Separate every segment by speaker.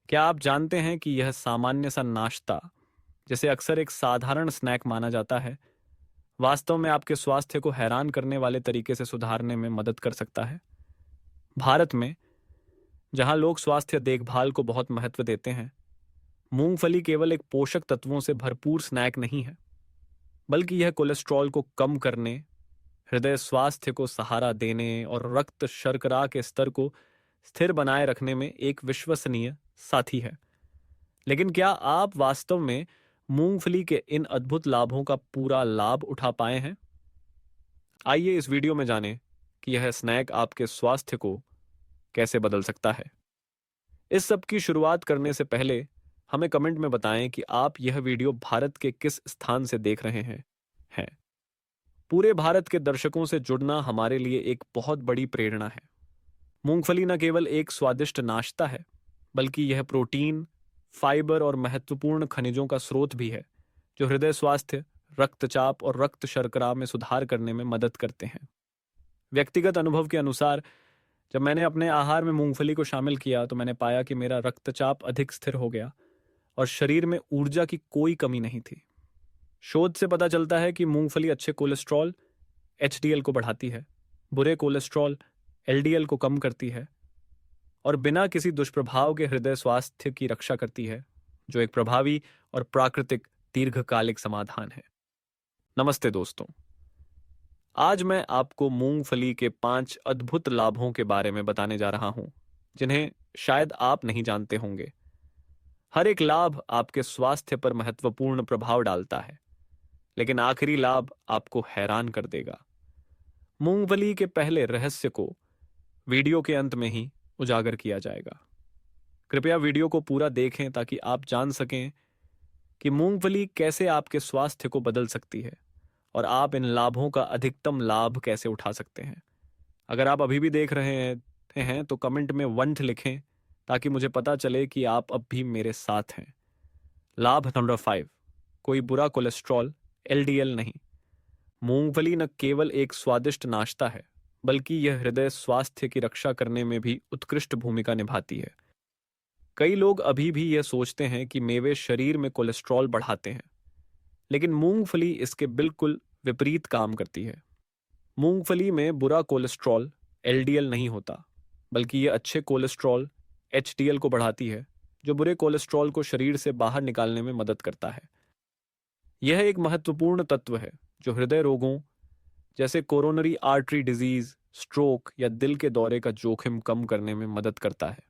Speaker 1: क्या आप जानते हैं कि यह सामान्य सा नाश्ता, जिसे अक्सर एक साधारण स्नैक माना जाता है, वास्तव में आपके स्वास्थ्य को हैरान करने वाले तरीके से सुधारने में मदद कर सकता है? भारत में, जहां लोग स्वास्थ्य देखभाल को बहुत महत्व देते हैं, मूंगफली केवल एक पोषक तत्वों से भरपूर स्नैक नहीं है, बल्कि यह कोलेस्ट्रॉल को कम करने, हृदय स्वास्थ्य को सहारा देने और रक्त शर्करा के स्तर को स्थिर बनाए रखने में एक विश्वसनीय साथी है। लेकिन क्या आप वास्तव में मूंगफली के इन अद्भुत लाभों का पूरा लाभ उठा पाए हैं? आइए इस वीडियो में जानें कि यह स्नैक आपके स्वास्थ्य को कैसे बदल सकता है। इस सब की शुरुआत करने से पहले हमें कमेंट में बताएं कि आप यह वीडियो भारत के किस स्थान से देख रहे हैं। पूरे भारत के दर्शकों से जुड़ना हमारे लिए एक बहुत बड़ी प्रेरणा है। मूंगफली न केवल एक स्वादिष्ट नाश्ता है, बल्कि यह प्रोटीन, फाइबर और महत्वपूर्ण खनिजों का स्रोत भी है, जो हृदय स्वास्थ्य, रक्तचाप और रक्त शर्करा में सुधार करने में मदद करते हैं। व्यक्तिगत अनुभव के अनुसार, जब मैंने अपने आहार में मूंगफली को शामिल किया तो मैंने पाया कि मेरा रक्तचाप अधिक स्थिर हो गया और शरीर में ऊर्जा की कोई कमी नहीं थी। शोध से पता चलता है कि मूंगफली अच्छे कोलेस्ट्रॉल एचडीएल को बढ़ाती है, बुरे कोलेस्ट्रॉल एलडीएल को कम करती है और बिना किसी दुष्प्रभाव के हृदय स्वास्थ्य की रक्षा करती है, जो एक प्रभावी और प्राकृतिक दीर्घकालिक समाधान है। नमस्ते दोस्तों, आज मैं आपको मूंगफली के 5 अद्भुत लाभों के बारे में बताने जा रहा हूं, जिन्हें शायद आप नहीं जानते होंगे। हर एक लाभ आपके स्वास्थ्य पर महत्वपूर्ण प्रभाव डालता है, लेकिन आखिरी लाभ आपको हैरान कर देगा। मूंगफली के पहले रहस्य को वीडियो के अंत में ही उजागर किया जाएगा। कृपया वीडियो को पूरा देखें ताकि आप जान सकें कि मूंगफली कैसे आपके स्वास्थ्य को बदल सकती है और आप इन लाभों का अधिकतम लाभ कैसे उठा सकते हैं। अगर आप अभी भी देख रहे हैं तो कमेंट में 1 लिखें ताकि मुझे पता चले कि आप अब भी मेरे साथ हैं। लाभ नंबर 5, कोई बुरा कोलेस्ट्रॉल एलडीएल नहीं। मूंगफली न केवल एक स्वादिष्ट नाश्ता है, बल्कि यह हृदय स्वास्थ्य की रक्षा करने में भी उत्कृष्ट भूमिका निभाती है। कई लोग अभी भी यह सोचते हैं कि मेवे शरीर में कोलेस्ट्रॉल बढ़ाते हैं, लेकिन मूंगफली इसके बिल्कुल विपरीत काम करती है। मूंगफली में बुरा कोलेस्ट्रॉल एलडीएल नहीं होता, बल्कि यह अच्छे कोलेस्ट्रॉल एचडीएल को बढ़ाती है, जो बुरे कोलेस्ट्रॉल को शरीर से बाहर निकालने में मदद करता है। यह एक महत्वपूर्ण तत्व है जो हृदय रोगों जैसे कोरोनरी आर्टरी डिजीज, स्ट्रोक या दिल के दौरे का जोखिम कम करने में मदद करता है।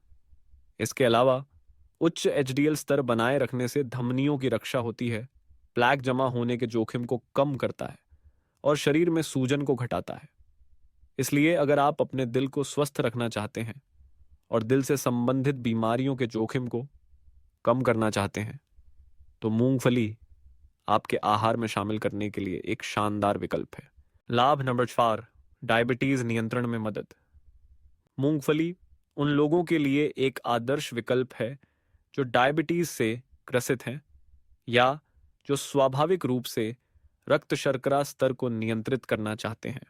Speaker 1: इसके अलावा उच्च एचडीएल स्तर बनाए रखने से धमनियों की रक्षा होती है, प्लेक जमा होने के जोखिम को कम करता है और शरीर में सूजन को घटाता है। इसलिए अगर आप अपने दिल को स्वस्थ रखना चाहते हैं और दिल से संबंधित बीमारियों के जोखिम को कम करना चाहते हैं, तो मूंगफली आपके आहार में शामिल करने के लिए एक शानदार विकल्प है। लाभ नंबर 4, डायबिटीज नियंत्रण में मदद। मूंगफली उन लोगों के लिए एक आदर्श विकल्प है जो डायबिटीज से ग्रसित हैं या जो स्वाभाविक रूप से रक्त शर्करा स्तर को नियंत्रित करना चाहते हैं।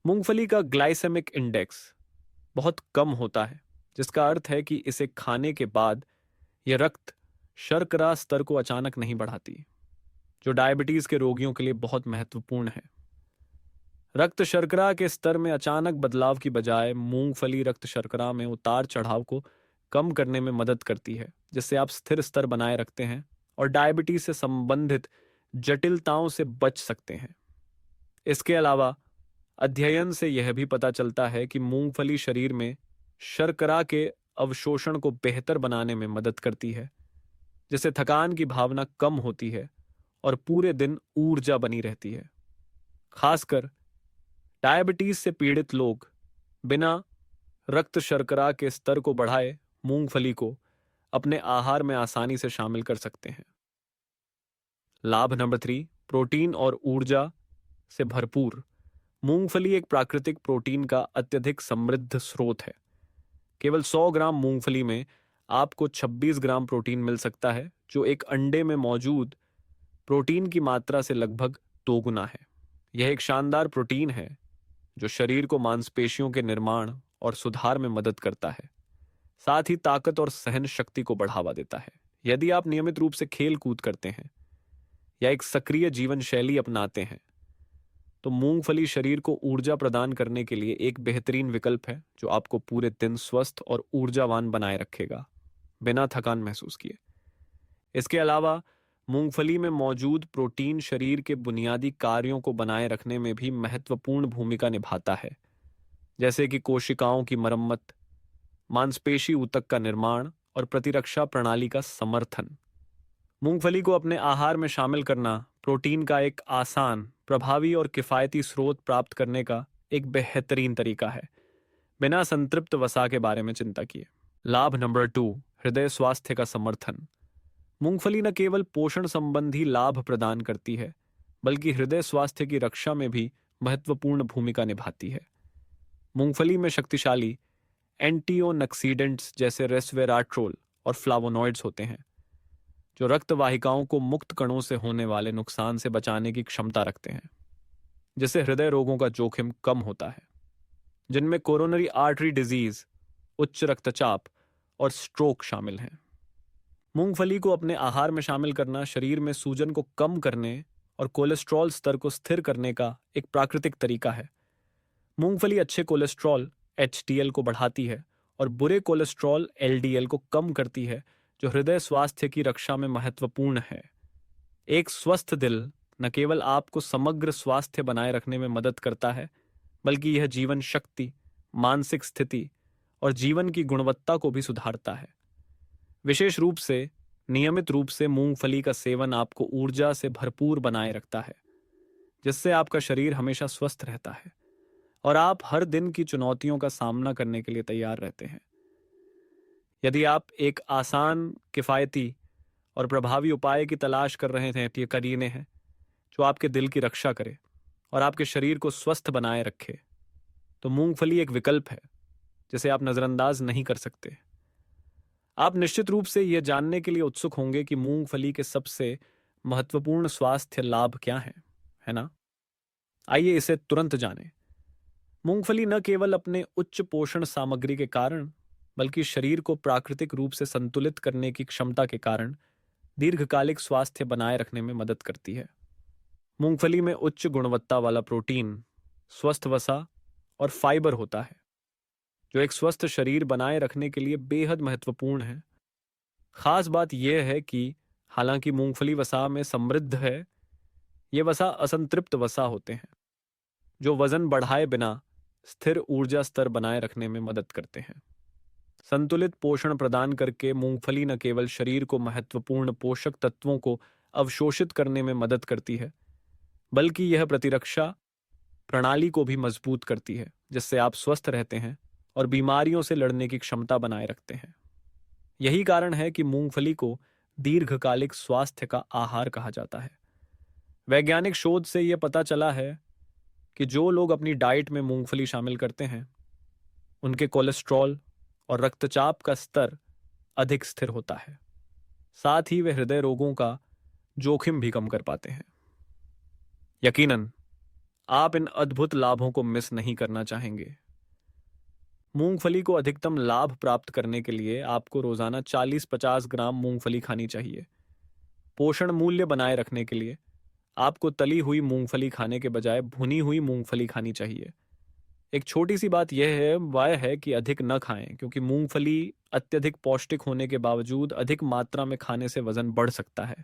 Speaker 1: मूंगफली का ग्लाइसेमिक इंडेक्स बहुत कम होता है, जिसका अर्थ है कि इसे खाने के बाद यह रक्त शर्करा स्तर को अचानक नहीं बढ़ाती, जो डायबिटीज के रोगियों के लिए बहुत महत्वपूर्ण है। रक्त शर्करा के स्तर में अचानक बदलाव की बजाय मूंगफली रक्त शर्करा में उतार चढ़ाव को कम करने में मदद करती है, जिससे आप स्थिर स्तर बनाए रखते हैं और डायबिटीज से संबंधित जटिलताओं से बच सकते हैं। इसके अलावा अध्ययन से यह भी पता चलता है कि मूंगफली शरीर में शर्करा के अवशोषण को बेहतर बनाने में मदद करती है, जिससे थकान की भावना कम होती है और पूरे दिन ऊर्जा बनी रहती है। खासकर डायबिटीज से पीड़ित लोग बिना रक्त शर्करा के स्तर को बढ़ाए मूंगफली को अपने आहार में आसानी से शामिल कर सकते हैं। लाभ नंबर 3, प्रोटीन और ऊर्जा से भरपूर। मूंगफली एक प्राकृतिक प्रोटीन का अत्यधिक समृद्ध स्रोत है। केवल 100 ग्राम मूंगफली में आपको 26 ग्राम प्रोटीन मिल सकता है, जो एक अंडे में मौजूद प्रोटीन की मात्रा से लगभग 2 गुना है। यह एक शानदार प्रोटीन है जो शरीर को मांसपेशियों के निर्माण और सुधार में मदद करता है। साथ ही ताकत और सहन शक्ति को बढ़ावा देता है। यदि आप नियमित रूप से खेल कूद करते हैं या एक सक्रिय जीवन शैली अपनाते हैं तो मूंगफली शरीर को ऊर्जा प्रदान करने के लिए एक बेहतरीन विकल्प है जो आपको पूरे दिन स्वस्थ और ऊर्जावान बनाए रखेगा बिना थकान महसूस किए। इसके अलावा मूंगफली में मौजूद प्रोटीन शरीर के बुनियादी कार्यों को बनाए रखने में भी महत्वपूर्ण भूमिका निभाता है, जैसे कि कोशिकाओं की मरम्मत, मांसपेशी ऊतक का निर्माण और प्रतिरक्षा प्रणाली का समर्थन। मूंगफली को अपने आहार में शामिल करना प्रोटीन का एक आसान, प्रभावी और किफायती स्रोत प्राप्त करने का एक बेहतरीन तरीका है, बिना संतृप्त वसा के बारे में चिंता किए। लाभ नंबर 2, हृदय स्वास्थ्य का समर्थन। मूंगफली न केवल पोषण संबंधी लाभ प्रदान करती है, बल्कि हृदय स्वास्थ्य की रक्षा में भी महत्वपूर्ण भूमिका निभाती है। मूंगफली में शक्तिशाली एंटीओक्सीडेंट्स जैसे रेस्वेराट्रोल और फ्लावोनॉइड्स होते हैं, जो रक्त वाहिकाओं को मुक्त कणों से होने वाले नुकसान से बचाने की क्षमता रखते हैं, जिससे हृदय रोगों का जोखिम कम होता है, जिनमें कोरोनरी आर्टरी डिजीज, उच्च रक्तचाप और स्ट्रोक शामिल हैं। मूंगफली को अपने आहार में शामिल करना शरीर में सूजन को कम करने और कोलेस्ट्रॉल स्तर को स्थिर करने का एक प्राकृतिक तरीका है। मूंगफली अच्छे कोलेस्ट्रॉल HDL को बढ़ाती है और बुरे कोलेस्ट्रॉल LDL को कम करती है, जो हृदय स्वास्थ्य की रक्षा में महत्वपूर्ण है। एक स्वस्थ दिल न केवल आपको समग्र स्वास्थ्य बनाए रखने में मदद करता है, बल्कि यह जीवन शक्ति, मानसिक स्थिति और जीवन की गुणवत्ता को भी सुधारता है। विशेष रूप से नियमित रूप से मूंगफली का सेवन आपको ऊर्जा से भरपूर बनाए रखता है, जिससे आपका शरीर हमेशा स्वस्थ रहता है और आप हर दिन की चुनौतियों का सामना करने के लिए तैयार रहते हैं। यदि आप एक आसान, किफायती और प्रभावी उपाय की तलाश कर रहे हैं, ये करीने हैं जो आपके दिल की रक्षा करे और आपके शरीर को स्वस्थ बनाए रखे, तो मूंगफली एक विकल्प है जिसे आप नजरअंदाज नहीं कर सकते। आप निश्चित रूप से यह जानने के लिए उत्सुक होंगे कि मूंगफली के सबसे महत्वपूर्ण स्वास्थ्य लाभ क्या हैं, है ना? आइए इसे तुरंत जानें। मूंगफली न केवल अपने उच्च पोषण सामग्री के कारण, बल्कि शरीर को प्राकृतिक रूप से संतुलित करने की क्षमता के कारण दीर्घकालिक स्वास्थ्य बनाए रखने में मदद करती है। मूंगफली में उच्च गुणवत्ता वाला प्रोटीन, स्वस्थ वसा और फाइबर होता है, जो एक स्वस्थ शरीर बनाए रखने के लिए बेहद महत्वपूर्ण है। खास बात यह है कि हालांकि मूंगफली वसा में समृद्ध है, ये वसा असंतृप्त वसा होते हैं, जो वजन बढ़ाए बिना स्थिर ऊर्जा स्तर बनाए रखने में मदद करते हैं। संतुलित पोषण प्रदान करके मूंगफली न केवल शरीर को महत्वपूर्ण पोषक तत्वों को अवशोषित करने में मदद करती है, बल्कि यह प्रतिरक्षा प्रणाली को भी मजबूत करती है, जिससे आप स्वस्थ रहते हैं और बीमारियों से लड़ने की क्षमता बनाए रखते हैं। यही कारण है कि मूंगफली को दीर्घकालिक स्वास्थ्य का आहार कहा जाता है। वैज्ञानिक शोध से यह पता चला है कि जो लोग अपनी डाइट में मूंगफली शामिल करते हैं, उनके कोलेस्ट्रॉल और रक्तचाप का स्तर अधिक स्थिर होता है। साथ ही वे हृदय रोगों का जोखिम भी कम कर पाते हैं। यकीनन आप इन अद्भुत लाभों को मिस नहीं करना चाहेंगे। मूंगफली को अधिकतम लाभ प्राप्त करने के लिए आपको रोजाना 40-50 ग्राम मूंगफली खानी चाहिए। पोषण मूल्य बनाए रखने के लिए आपको तली हुई मूंगफली खाने के बजाय भुनी हुई मूंगफली खानी चाहिए। एक छोटी सी बात वह है कि अधिक न खाएं, क्योंकि मूंगफली अत्यधिक पौष्टिक होने के बावजूद अधिक मात्रा में खाने से वजन बढ़ सकता है।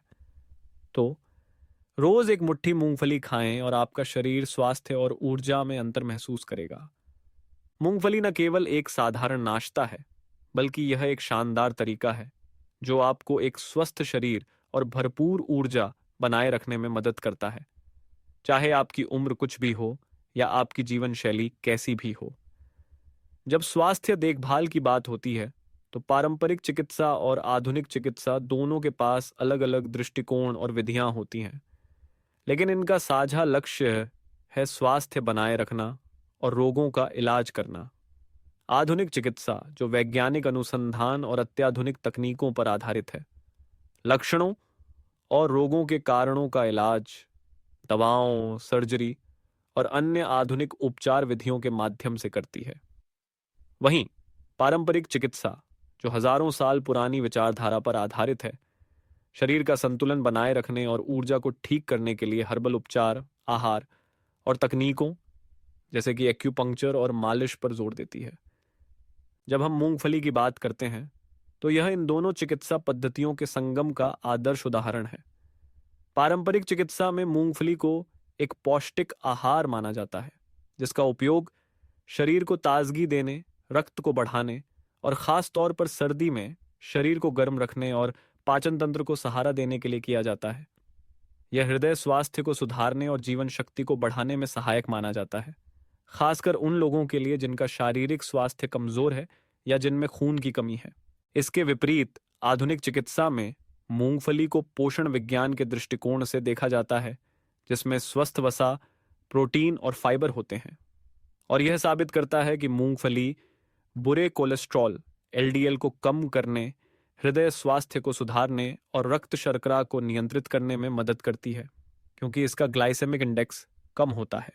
Speaker 1: तो रोज एक मुट्ठी मूंगफली खाएं और आपका शरीर स्वास्थ्य और ऊर्जा में अंतर महसूस करेगा। मूंगफली न केवल एक साधारण नाश्ता है, बल्कि यह एक शानदार तरीका है जो आपको एक स्वस्थ शरीर और भरपूर ऊर्जा बनाए रखने में मदद करता है, चाहे आपकी उम्र कुछ भी हो या आपकी जीवन शैली कैसी भी हो। जब स्वास्थ्य देखभाल की बात होती है, तो पारंपरिक चिकित्सा और आधुनिक चिकित्सा दोनों के पास अलग अलग दृष्टिकोण और विधियां होती हैं, लेकिन इनका साझा लक्ष्य है स्वास्थ्य बनाए रखना और रोगों का इलाज करना। आधुनिक चिकित्सा, जो वैज्ञानिक अनुसंधान और अत्याधुनिक तकनीकों पर आधारित है, लक्षणों और रोगों के कारणों का इलाज दवाओं, सर्जरी और अन्य आधुनिक उपचार विधियों के माध्यम से करती है। वहीं पारंपरिक चिकित्सा, जो हजारों साल पुरानी विचारधारा पर आधारित है। शरीर का संतुलन बनाए रखने और ऊर्जा को ठीक करने के लिए हर्बल उपचार, आहार और तकनीकों जैसे कि एक्यूपंक्चर और मालिश पर जोर देती है। जब हम मूंगफली की बात करते हैं तो यह इन दोनों चिकित्सा पद्धतियों के संगम का आदर्श उदाहरण है। पारंपरिक चिकित्सा में मूंगफली को एक पौष्टिक आहार माना जाता है, जिसका उपयोग शरीर को ताजगी देने, रक्त को बढ़ाने और खास तौर पर सर्दी में शरीर को गर्म रखने और पाचन तंत्र को सहारा देने के लिए किया जाता है। यह हृदय स्वास्थ्य को सुधारने और जीवन शक्ति को बढ़ाने में सहायक माना जाता है, खासकर उन लोगों के लिए जिनका शारीरिक स्वास्थ्य कमजोर है या जिनमें खून की कमी है। इसके विपरीत आधुनिक चिकित्सा में मूंगफली को पोषण विज्ञान के दृष्टिकोण से देखा जाता है, जिसमें स्वस्थ वसा, प्रोटीन और फाइबर होते हैं। और यह साबित करता है कि मूंगफली बुरे कोलेस्ट्रॉल एलडीएल को कम करने, हृदय स्वास्थ्य को सुधारने और रक्त शर्करा को नियंत्रित करने में मदद करती है, क्योंकि इसका ग्लाइसेमिक इंडेक्स कम होता है।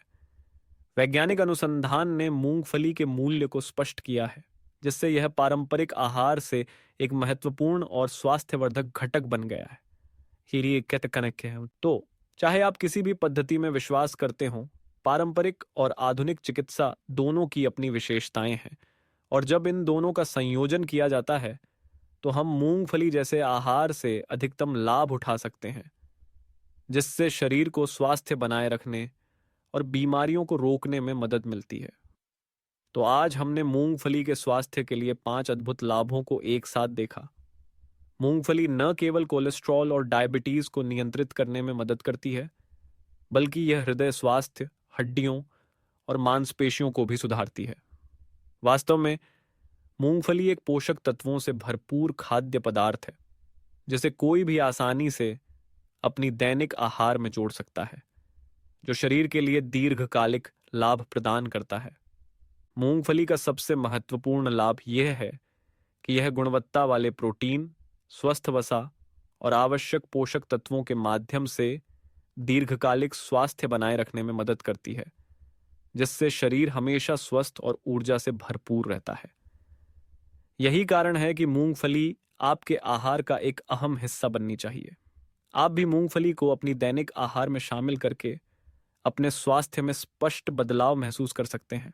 Speaker 1: वैज्ञानिक अनुसंधान ने मूंगफली के मूल्य को स्पष्ट किया है, जिससे यह पारंपरिक आहार से एक महत्वपूर्ण और स्वास्थ्यवर्धक घटक बन गया है। हीरी कनेक्ट है। तो चाहे आप किसी भी पद्धति में विश्वास करते हो, पारंपरिक और आधुनिक चिकित्सा दोनों की अपनी विशेषताएं हैं, और जब इन दोनों का संयोजन किया जाता है तो हम मूंगफली जैसे आहार से अधिकतम लाभ उठा सकते हैं, जिससे शरीर को स्वास्थ्य बनाए रखने और बीमारियों को रोकने में मदद मिलती है। तो आज हमने मूंगफली के स्वास्थ्य के लिए 5 अद्भुत लाभों को एक साथ देखा। मूंगफली न केवल कोलेस्ट्रॉल और डायबिटीज को नियंत्रित करने में मदद करती है, बल्कि यह हृदय स्वास्थ्य, हड्डियों और मांसपेशियों को भी सुधारती है। वास्तव में मूंगफली एक पोषक तत्वों से भरपूर खाद्य पदार्थ है, जिसे कोई भी आसानी से अपनी दैनिक आहार में जोड़ सकता है, जो शरीर के लिए दीर्घकालिक लाभ प्रदान करता है। मूंगफली का सबसे महत्वपूर्ण लाभ यह है कि यह गुणवत्ता वाले प्रोटीन, स्वस्थ वसा और आवश्यक पोषक तत्वों के माध्यम से दीर्घकालिक स्वास्थ्य बनाए रखने में मदद करती है, जिससे शरीर हमेशा स्वस्थ और ऊर्जा से भरपूर रहता है। यही कारण है कि मूंगफली आपके आहार का एक अहम हिस्सा बननी चाहिए। आप भी मूंगफली को अपनी दैनिक आहार में शामिल करके अपने स्वास्थ्य में स्पष्ट बदलाव महसूस कर सकते हैं।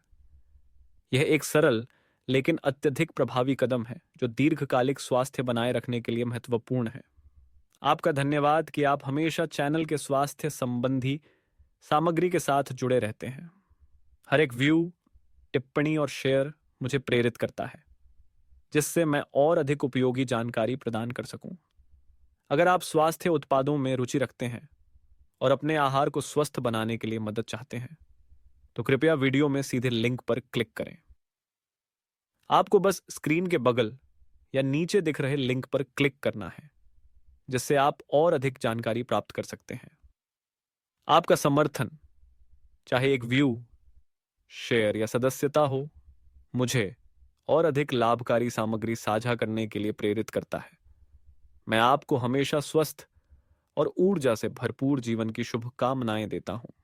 Speaker 1: यह एक सरल लेकिन अत्यधिक प्रभावी कदम है, जो दीर्घकालिक स्वास्थ्य बनाए रखने के लिए महत्वपूर्ण है। आपका धन्यवाद कि आप हमेशा चैनल के स्वास्थ्य संबंधी सामग्री के साथ जुड़े रहते हैं। हर एक व्यू, टिप्पणी और शेयर मुझे प्रेरित करता है, जिससे मैं और अधिक उपयोगी जानकारी प्रदान कर सकूं। अगर आप स्वास्थ्य उत्पादों में रुचि रखते हैं और अपने आहार को स्वस्थ बनाने के लिए मदद चाहते हैं, तो कृपया वीडियो में सीधे लिंक पर क्लिक करें। आपको बस स्क्रीन के बगल या नीचे दिख रहे लिंक पर क्लिक करना है, जिससे आप और अधिक जानकारी प्राप्त कर सकते हैं। आपका समर्थन, चाहे एक व्यू, शेयर या सदस्यता हो, मुझे और अधिक लाभकारी सामग्री साझा करने के लिए प्रेरित करता है। मैं आपको हमेशा स्वस्थ और ऊर्जा से भरपूर जीवन की शुभकामनाएं देता हूं।